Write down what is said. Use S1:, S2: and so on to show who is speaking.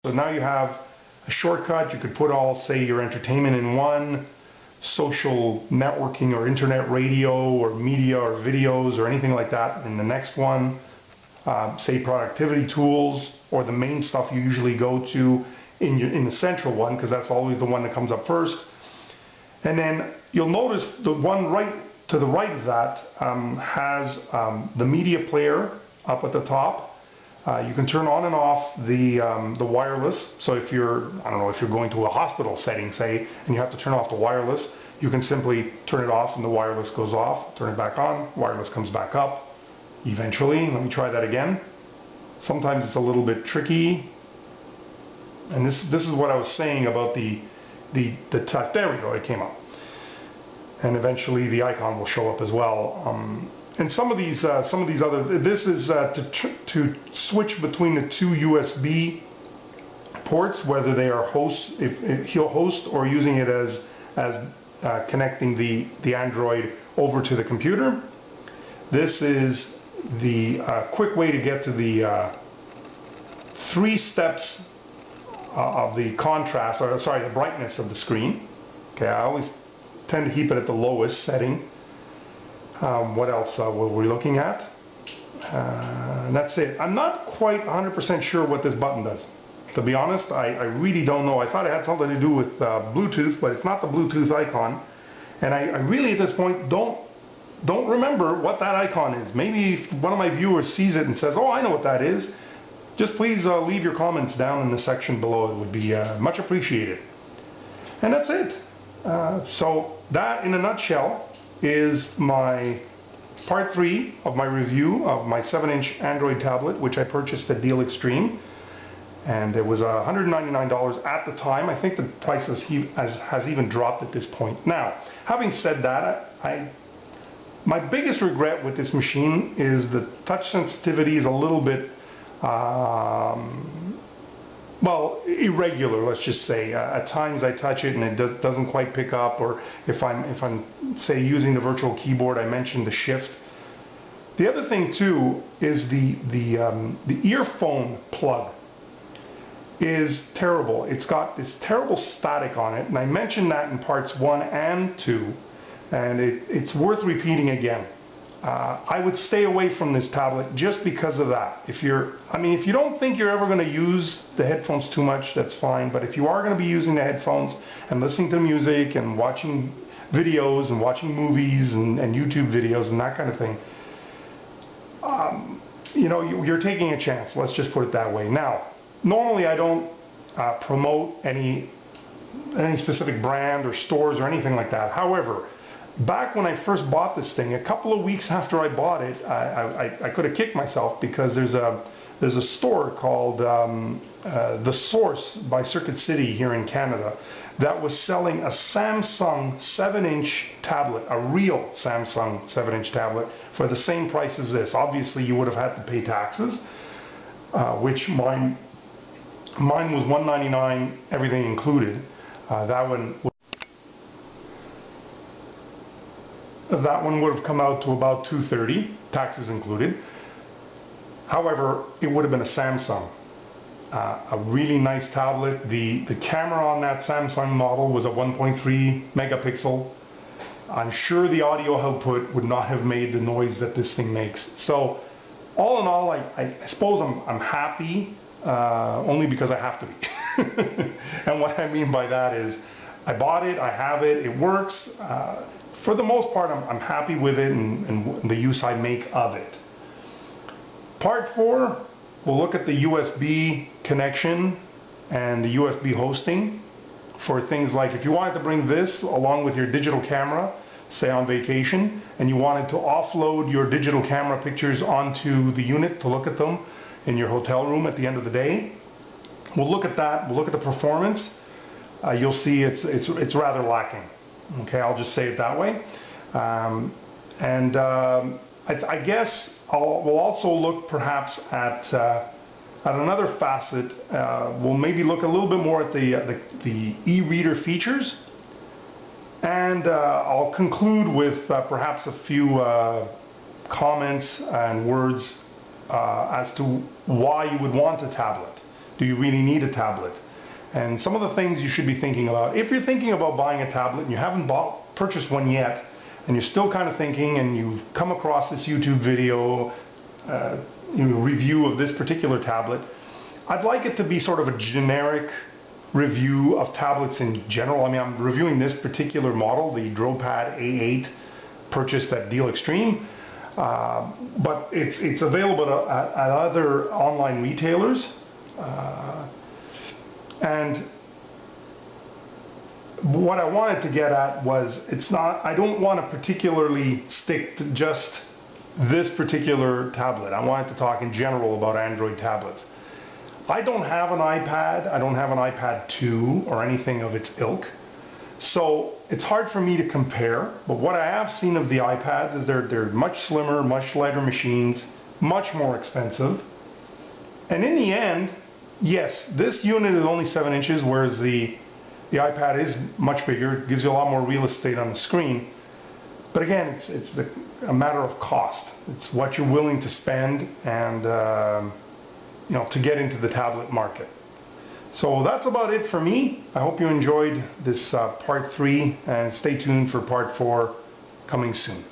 S1: So now you have a shortcut. You could put all, say, your entertainment in one, social networking or internet radio or media or videos or anything like that in the next one. Say productivity tools, or the main stuff you usually go to in the central one, because that's always the one that comes up first. And then you'll notice the one right to the right of that has the media player up at the top. You can turn on and off the wireless. So if you're, I don't know, if you're going to a hospital setting, say, and you have to turn off the wireless, you can simply turn it off and the wireless goes off, turn it back on, wireless comes back up eventually. Let me try that again. Sometimes it's a little bit tricky. And this is what I was saying about the touch. There we go, it came up. And eventually the icon will show up as well. And some of these other, this is to switch between the two USB ports, whether they are host or using it as connecting the Android over to the computer. This is the quick way to get to the 3 steps of the contrast, or sorry, the brightness of the screen. Okay, I always tend to keep it at the lowest setting. What else were we looking at? And that's it. I'm not quite 100% sure what this button does. To be honest, I really don't know. I thought it had something to do with Bluetooth, but it's not the Bluetooth icon. And I really at this point don't remember what that icon is. Maybe if one of my viewers sees it and says, oh, I know what that is, just please leave your comments down in the section below. It would be much appreciated. And that's it. So that, in a nutshell, is my part 3 of my review of my 7-inch Android tablet, which I purchased at Deal Extreme. And it was $199 at the time. I think the price has even dropped at this point. Now, having said that, my biggest regret with this machine is the touch sensitivity is a little bit well, irregular, let's just say. At times I touch it and it doesn't quite pick up, or if I'm say using the virtual keyboard, I mentioned the shift. The other thing too is the earphone plug is terrible. It's got this terrible static on it, and I mentioned that in parts 1 and 2, and it's worth repeating again. I would stay away from this tablet just because of that. If you don't think you're ever going to use the headphones too much, that's fine. But if you are going to be using the headphones and listening to music and watching videos and watching movies and YouTube videos and that kind of thing, you're taking a chance. Let's just put it that way. Now, normally I don't promote any specific brand or stores or anything like that. However, back when I first bought this thing, a couple of weeks after I bought it, I could have kicked myself, because there's a store called The Source by Circuit City here in Canada that was selling a Samsung 7-inch tablet, a real Samsung 7-inch tablet, for the same price as this. Obviously you would have had to pay taxes, which mine was $199, everything included. That one would have come out to about $230, taxes included. However, it would have been a Samsung. A really nice tablet. The camera on that Samsung model was a 1.3 megapixel. I'm sure the audio output would not have made the noise that this thing makes. So, all in all, I suppose I'm happy, only because I have to be. And what I mean by that is, I bought it, I have it, it works. For the most part, I'm happy with it and the use I make of it. Part 4, we'll look at the USB connection and the USB hosting for things like if you wanted to bring this along with your digital camera, say on vacation, and you wanted to offload your digital camera pictures onto the unit to look at them in your hotel room at the end of the day. We'll look at that. We'll look at the performance. You'll see it's rather lacking. Okay, I'll just say it that way. I guess we'll also look perhaps at another facet. We'll maybe look a little bit more at the e-reader features, and I'll conclude with perhaps a few comments and words as to why you would want a tablet. Do you really need a tablet? And some of the things you should be thinking about. If you're thinking about buying a tablet and you haven't purchased one yet, and you're still kind of thinking, and you've come across this YouTube video, review of this particular tablet, I'd like it to be sort of a generic review of tablets in general. I mean, I'm reviewing this particular model, the Dropad A8, purchased at Deal Extreme, but it's available at other online retailers, and what I wanted to get at was, I don't want to particularly stick to just this particular tablet. I wanted to talk in general about Android tablets. I don't have an iPad. I don't have an iPad 2 or anything of its ilk. So it's hard for me to compare, but what I have seen of the iPads is they're much slimmer, much lighter machines, much more expensive. And in the end, yes, this unit is only 7 inches, whereas the iPad is much bigger. It gives you a lot more real estate on the screen. But again, it's a matter of cost. It's what you're willing to spend and to get into the tablet market. So that's about it for me. I hope you enjoyed this part 3, and stay tuned for part 4 coming soon.